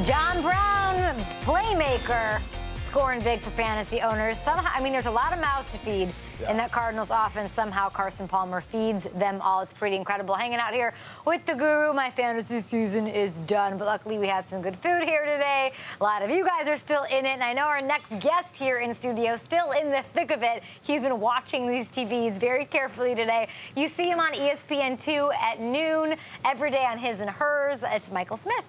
John Brown, playmaker, scoring big for fantasy owners. Somehow, I mean, there's a lot of mouths to feed in that Cardinals offense. Somehow Carson Palmer feeds them all. It's pretty incredible. Hanging out here with the guru. My fantasy season is done, but luckily we had some good food here today. A lot of you guys are still in it, and I know our next guest here in studio, still in the thick of it. He's been watching these TVs very carefully today. You see him on ESPN2 at noon, every day on His and Hers. It's Michael Smith.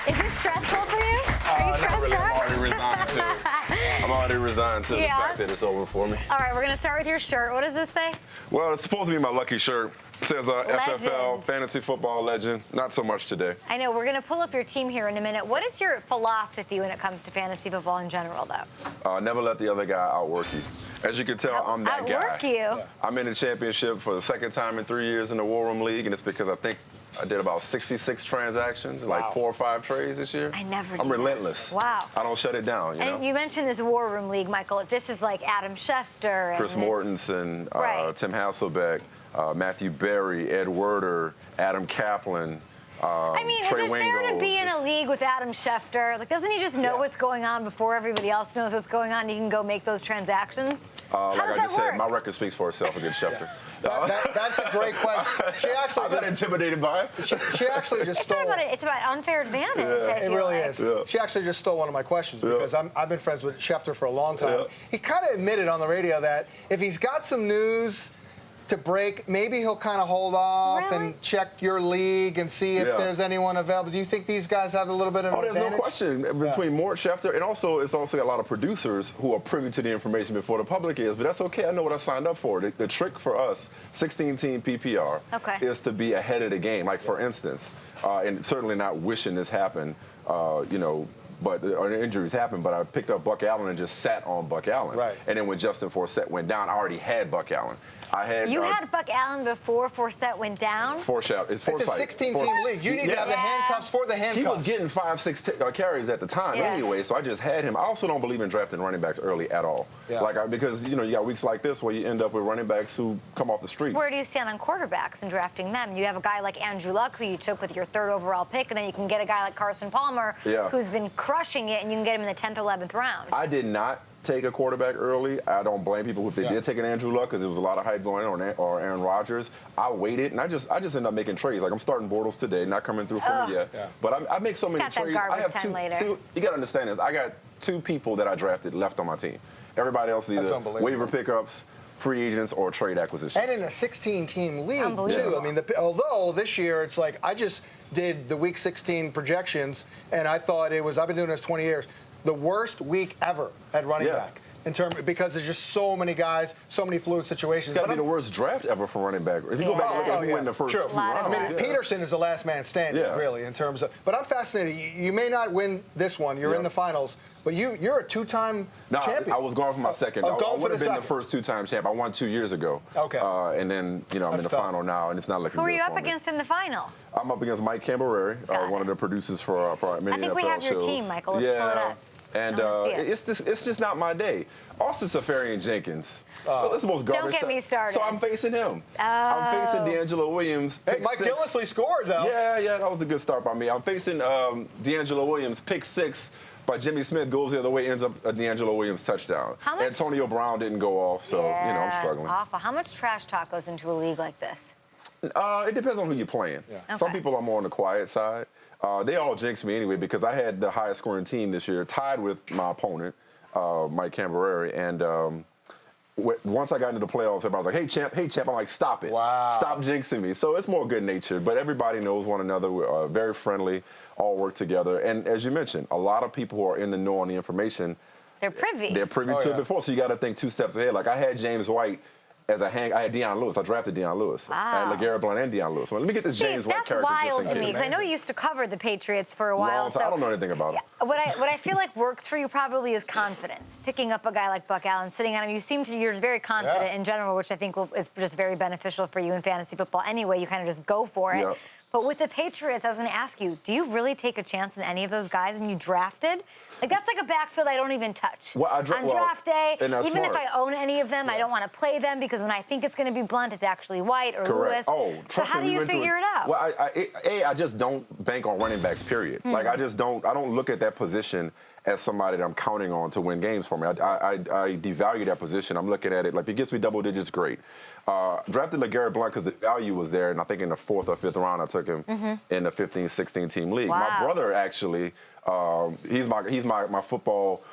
Is it stressful for you? Are you stressed really. out? I'm already resigned to it. I'm already resigned to the fact that it's over for me. All right, we're going to start with your shirt. What does this say? Well, it's supposed to be my lucky shirt. It says FFL, Legend. fantasy football legend. Not so much today. I know. We're going to pull up your team here in a minute. What is your philosophy when it comes to fantasy football in general, though? Never let the other guy outwork you. As you can tell, I'm that guy. Outwork you? Yeah. I'm in the championship for the second time in 3 years in the War Room League, and it's because I think I did about 66 transactions, like 4 or 5 trades this year. I never I'm did relentless. That. Wow. I don't shut it down, you know? And you mentioned this War Room League, Michael. This is like Adam Schefter. And Chris Mortensen, right. Tim Hasselbeck, Matthew Berry, Ed Werder, Adam Kaplan. I mean, Trey is it fair to be in a league with Adam Schefter? Like, doesn't he just know what's going on before everybody else knows what's going on? And he can go make those transactions. Like I just work? said, my record speaks for itself against Schefter. That's a great question. She actually I'm not intimidated by it. She actually just stole. It's about unfair advantage. I It feel really like. is. Yeah. She actually just stole one of my questions because I've been friends with Schefter for a long time. Yeah. He kind of admitted on the radio that if he's got some news to break, maybe he'll kind of hold off and check your league and see if there's anyone available. Do you think these guys have a little bit of an there's advantage? no question between Mort, Schefter, and also it's also got a lot of producers who are privy to the information before the public is. But that's okay. I know what I signed up for. The trick for us, 16-team PPR, is to be ahead of the game. Like, for instance, and certainly not wishing this happened, but injuries happen. But I picked up Buck Allen and just sat on Buck Allen. Right. And then when Justin Forsett went down, I already had Buck Allen. You had Buck Allen before Forsett went down? It's a 16-team league. You need to have the handcuffs for the handcuffs. He was getting 5-6 carries at the time anyway, so I just had him. I also don't believe in drafting running backs early at all. Yeah. Because you got weeks like this where you end up with running backs who come off the street. Where do you stand on quarterbacks and drafting them? You have a guy like Andrew Luck, who you took with your 3rd overall pick, and then you can get a guy like Carson Palmer, who's been crushing it, and you can get him in the 10th, 11th round. I did not take a quarterback early. I don't blame people if they did take an Andrew Luck because there was a lot of hype going on, or Aaron Rodgers. I waited, and I just ended up making trades. Like, I'm starting Bortles today, not coming through for me yet. Yeah. But I make so many trades. I have 2. Later. See, you got to understand this. I got 2 people that I drafted left on my team. Everybody else is either waiver pickups, free agents, or trade acquisitions. And in a 16-team league, too. I mean, although this year it's like I just did the Week 16 projections, and I thought I've been doing this 20 years, the worst week ever at running back. Because there's just so many guys, so many fluid situations. It's got to be the worst draft ever for running back. If you go back and look at who win the first few rounds. I mean, Peterson is the last man standing, really, in terms of. But I'm fascinated. You may not win this one. You're in the finals. But you're a 2-time champion. I was going for my second. I would have been the first 2-time champ. I won 2 years ago. Okay. And then, I'm in the final now, and it's not looking good for me. Who are you up against in the final? I'm up against Mike Cambereri, one of the producers for our many NFL shows. I think we have your team, Michael. Let's pull it up. And it's just not my day. Austin Safarian-Jenkins. That's the most garbage. Don't get me started. So I'm facing him. I'm facing D'Angelo Williams. Hey, Mike Gillislee scores, though. Yeah, that was a good start by me. I'm facing D'Angelo Williams, pick 6 by Jimmy Smith, goes the other way, ends up a D'Angelo Williams touchdown. Antonio Brown didn't go off, so I'm struggling. Awful. How much trash talk goes into a league like this? It depends on who you're playing. Yeah. Okay. Some people are more on the quiet side. They all jinxed me anyway because I had the highest scoring team this year, tied with my opponent, Mike Cambereri. And once I got into the playoffs, everybody was like, hey, champ. I'm like, stop it. Wow. Stop jinxing me. So it's more good-natured. But everybody knows one another. We're very friendly, all work together. And as you mentioned, a lot of people who are in the know on the information. They're privy. They're privy to it before. So you got to think 2 steps ahead. Like I had James White as a hang. I had Deion Lewis. I drafted Deion Lewis. Wow. I had LeGarrette Blount and Deion Lewis. Well, let me get this James White character. That's wild just to me because I know you used to cover the Patriots for a while. So I don't know anything about it. What I feel like works for you probably is confidence. Picking up a guy like Buck Allen, sitting on him. You're very confident in general, which I think is just very beneficial for you in fantasy football. Anyway, you kind of just go for it. But with the Patriots, I was going to ask you, do you really take a chance on any of those guys and you drafted? Like, that's like a backfield I don't even touch. Well, on draft day, even smart. if I own any of them, I don't want to play them because when I think it's going to be Blunt, it's actually White or Lewis. Oh, so how do you figure it out? Well, I just don't bank on running backs, period. Like, I don't look at that position as somebody that I'm counting on to win games for me. I devalue that position. I'm looking at it like, if it gets me double digits, great. Drafted LeGarrette Blount because the value was there, and I think in the 4th or 5th round I took him in the 15-16 team league. Wow. My brother actually, he's my football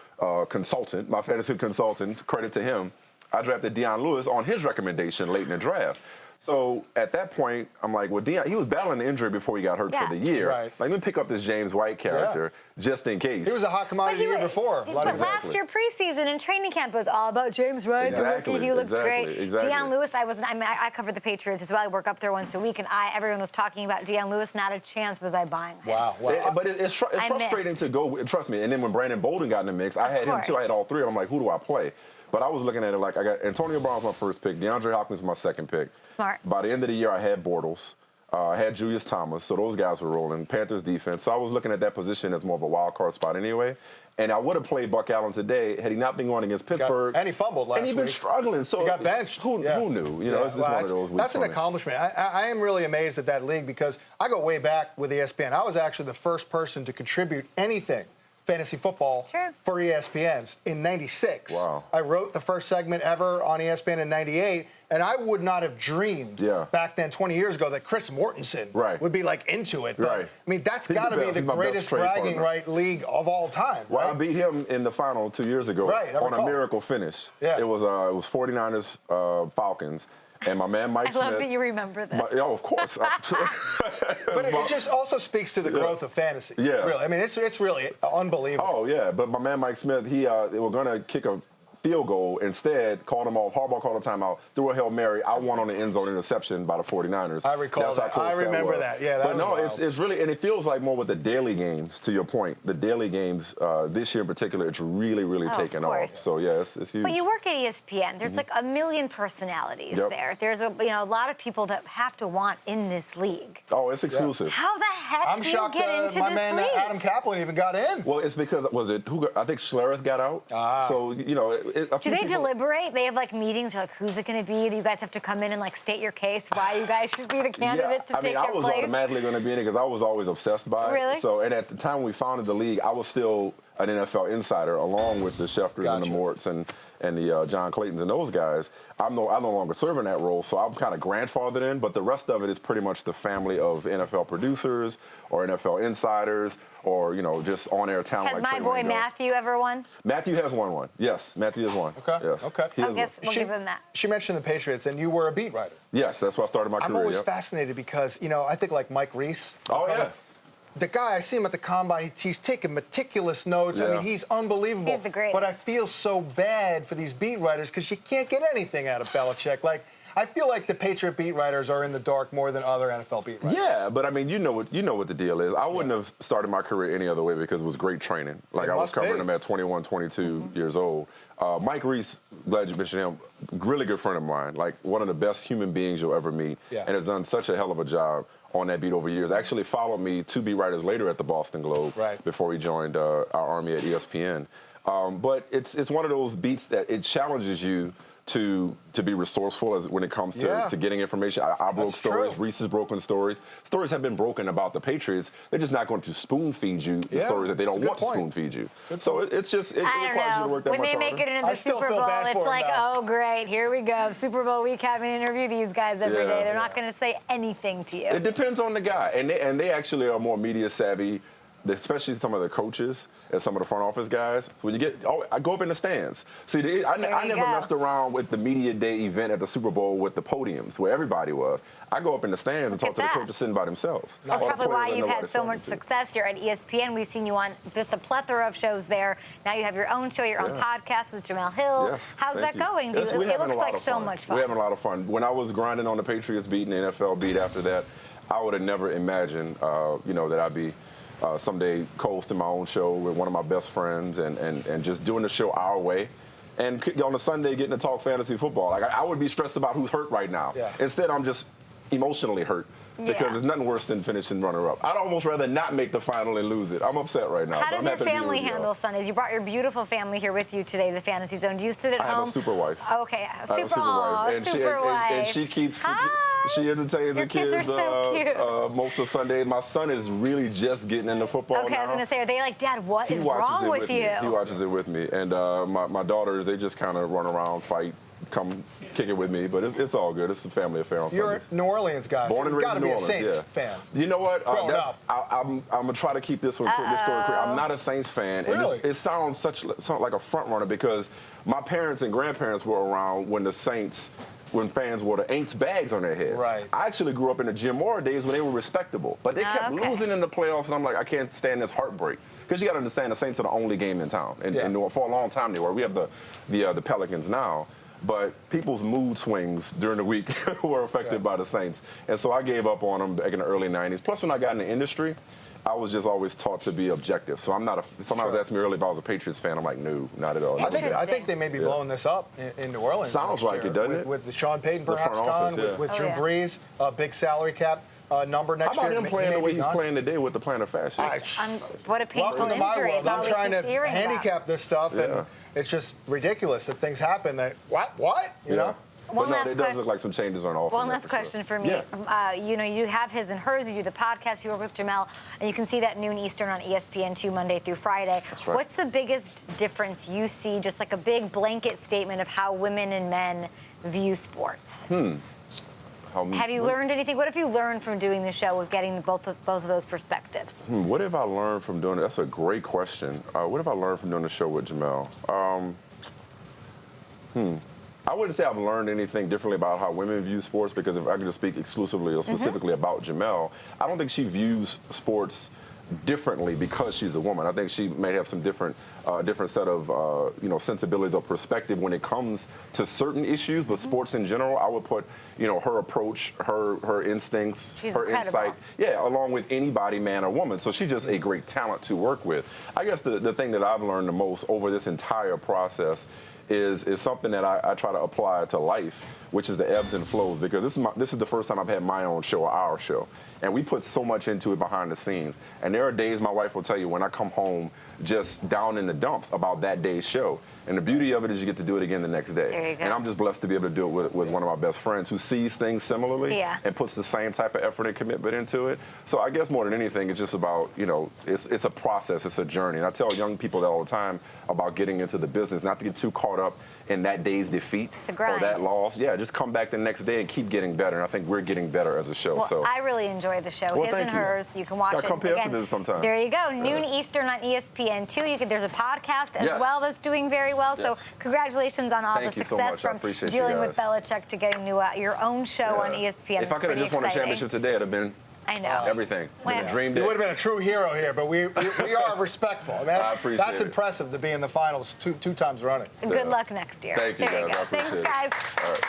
consultant, my fantasy consultant. Credit to him. I drafted Deion Lewis on his recommendation late in the draft. So at that point, I'm like, well, Deion, he was battling an injury before he got hurt for the year. Right. Like, let me pick up this James White character just in case. He was a hot commodity the year before. But last year preseason and training camp was all about James White. Exactly, He looked great. Exactly. Deion Lewis, I covered the Patriots as well. I work up there once a week, and everyone was talking about Deion Lewis. Not a chance was I buying him. Wow. But it's frustrating to go. Trust me. And then when Brandon Bolden got in the mix, I had him too. I had all three of them. I'm like, who do I play? But I was looking at it like, I got Antonio Brown's my first pick, DeAndre Hopkins my second pick. Smart. By the end of the year, I had Bortles. I had Julius Thomas, so those guys were rolling. Panthers defense. So I was looking at that position as more of a wild card spot anyway. And I would have played Buck Allen today had he not been going against Pittsburgh. And he fumbled last week. And he's been struggling. So he got benched. Who knew? You know, it's just one of those. That's an accomplishment. I am really amazed at that league because I go way back with ESPN. I was actually the first person to contribute anything fantasy football for ESPN in '96. Wow. I wrote the first segment ever on ESPN in '98, and I would not have dreamed back then, 20 years ago, that Chris Mortensen would be like into it. But, I mean, that's got to be the greatest bragging league of all time. Well, I beat him in the final 2 years ago on a miracle finish. Yeah. It was 49ers Falcons. And my man Mike Smith. I love that you remember this. Of course. But it just also speaks to the growth of fantasy. Yeah. Really. I mean, it's really unbelievable. Oh, yeah. But my man Mike Smith, they were going to kick a field goal. Instead, called him off. Harbaugh called a timeout. Threw a Hail Mary. I won on the end zone interception by the 49ers. I recall that. I remember that. Yeah, that was it's really, and it feels like more with the daily games, to your point. The daily games, this year in particular, it's really, really taken off. So, yeah, it's huge. But you work at ESPN. There's like a million personalities there. There's a lot of people that have to want in this league. Oh, it's exclusive. How the heck do you get into my this man league? Adam Kaplan even got in. Well, it's because, I think Schlereth got out. So, you know. Do they deliberate? They have like meetings. Like, who's it going to be? Do you guys have to come in and like state your case why you guys should be the candidate to take their place? I was automatically going to be in it because I was always obsessed by it. Really? So, and at the time we founded the league, I was still an NFL insider along with the Schefters and the Morts and the John Claytons and those guys. I'm no longer serving that role, so I'm kind of grandfathered in, but the rest of it is pretty much the family of NFL producers or NFL insiders or, you know, just on-air talent. Has my boy Matthew ever won? Matthew has won one. Yes, Matthew has won. Okay. Yes. Okay. I guess we'll give him that. She mentioned the Patriots, and you were a beat writer. Yes, that's why I started my career. I'm always fascinated because, you know, I think like Mike Reese. Oh, yeah. The guy, I see him at the combine, he's taking meticulous notes. Yeah. I mean, he's unbelievable. He's the greatest. But I feel so bad for these beat writers because you can't get anything out of Belichick. Like, I feel like the Patriot beat writers are in the dark more than other NFL beat writers. Yeah, but I mean, you know what the deal is. I wouldn't have started my career any other way because it was great training. Like, I was covering him at 21, 22 years old. Mike Reese, glad you mentioned him, really good friend of mine. Like, one of the best human beings you'll ever meet, and has done such a hell of a job on that beat over years. Actually followed me 2 beat writers later at the Boston Globe before he joined our army at ESPN. But it's one of those beats that it challenges you to be resourceful when it comes to getting information. I broke stories. Reese has broken stories. Stories have been broken about the Patriots. They're just not going to spoon feed you the stories that they don't want to spoon feed you. So it requires you to work that much harder. When they make it into the Super Bowl, it's like, oh, great, here we go. Super Bowl week, having to interview these guys every day. They're not going to say anything to you. It depends on the guy. And they actually are more media savvy, especially some of the coaches and some of the front office guys. So when I go up in the stands. See, I never messed around with the media day event at the Super Bowl with the podiums where everybody was. I go up in the stands and talk to the coaches sitting by themselves. That's probably why you've had so much success here at ESPN. We've seen you on just a plethora of shows there. Now you have your own show, your own podcast with Jamel Hill. How's that going? It looks like so much fun. We're having a lot of fun. When I was grinding on the Patriots beat and the NFL beat after that, I would have never imagined, that I'd be someday co-hosting my own show with one of my best friends and just doing the show our way. And on a Sunday getting to talk fantasy football. Like, I would be stressed about who's hurt right now. Instead, I'm just emotionally hurt. Because there's nothing worse than finishing runner-up. I'd almost rather not make the final and lose it. I'm upset right now. How does your family handle Sundays? You brought your beautiful family here with you today, the Fantasy Zone. Do you sit at home? I have a super wife. Okay, I have a super wife. And she keeps... She entertains the kids are so cute. Most of Sundays. My son is really just getting into football now. I was going to say, are they like, Dad, what is wrong with you? He watches it with me. And my daughters, they just kind of run around, fight, come kick it with me, but it's all good. It's a family affair on You're a New Orleans guy. Born and raised in New Orleans, you got to be a Saints fan. You know what? I'm going to try to keep this story quick. I'm not a Saints fan. Really? And it sounds like a front runner because my parents and grandparents were around when fans wore the Aints bags on their heads. Right. I actually grew up in the Jim Mora days when they were respectable, but they kept losing in the playoffs, and I'm like, I can't stand this heartbreak. Because you got to understand, the Saints are the only game in town, and for a long time they were. We have the Pelicans now. But people's mood swings during the week were affected by the Saints. And so I gave up on them back in the early 90s. Plus, when I got in the industry, I was just always taught to be objective. So I'm not somebody was asking me earlier if I was a Patriots fan. I'm like, no, not at all. I think they may be blowing this up in New Orleans. Sounds like it, doesn't it? With the Sean Payton perhaps gone, with Drew Brees, big salary cap number next year. How about him playing the way he's playing today with the plantar fascia? What a painful injury. I'm trying to handicap this stuff, and it's just ridiculous that things happen that, what? You know? But no, it does look like some changes on offense. One last question for me. You have his and hers. You do the podcast. You work with Jamel, and you can see that noon Eastern on ESPN2 Monday through Friday. That's right. What's the biggest difference you see, just like a big blanket statement of how women and men view sports? Have you learned anything? What have you learned from doing the show with getting both of those perspectives? What have I learned from doing it? That's a great question. What have I learned from doing the show with Jamel? I wouldn't say I've learned anything differently about how women view sports, because if I could just speak exclusively or specifically about Jamel, I don't think she views sports differently because she's a woman. I think she may have some different set of sensibilities or perspective when it comes to certain issues, but sports in general, I would put her approach, her instincts, her insight, along with anybody, man or woman. So she's just a great talent to work with. I guess the thing that I've learned the most over this entire process is something that I try to apply to life, which is the ebbs and flows, because this is the first time I've had my own show, our show. And we put so much into it behind the scenes. And there are days, my wife will tell you, when I come home just down in the dumps about that day's show. And the beauty of it is you get to do it again the next day. There you go. And I'm just blessed to be able to do it with one of my best friends who sees things similarly and puts the same type of effort and commitment into it. So I guess more than anything, it's just about, it's a process, it's a journey. And I tell young people that all the time about getting into the business, not to get too caught up in that day's defeat or that loss. Yeah, just come back the next day and keep getting better. And I think we're getting better as a show. Well, so I really enjoy the show, his and hers. You can watch it. Come pay us a visit sometime. There you go, noon Eastern on ESPN2. There's a podcast as well that's doing very well. So congratulations on all the success from dealing with Belichick to getting your own show on ESPN. If I could have just won a championship today, it'd have been everything. Dream day. You would have been a true hero here, but we are respectful. I mean, that's impressive to be in the finals two times running. Good luck next year. Thank you, guys. I appreciate Thanks, guys. All right.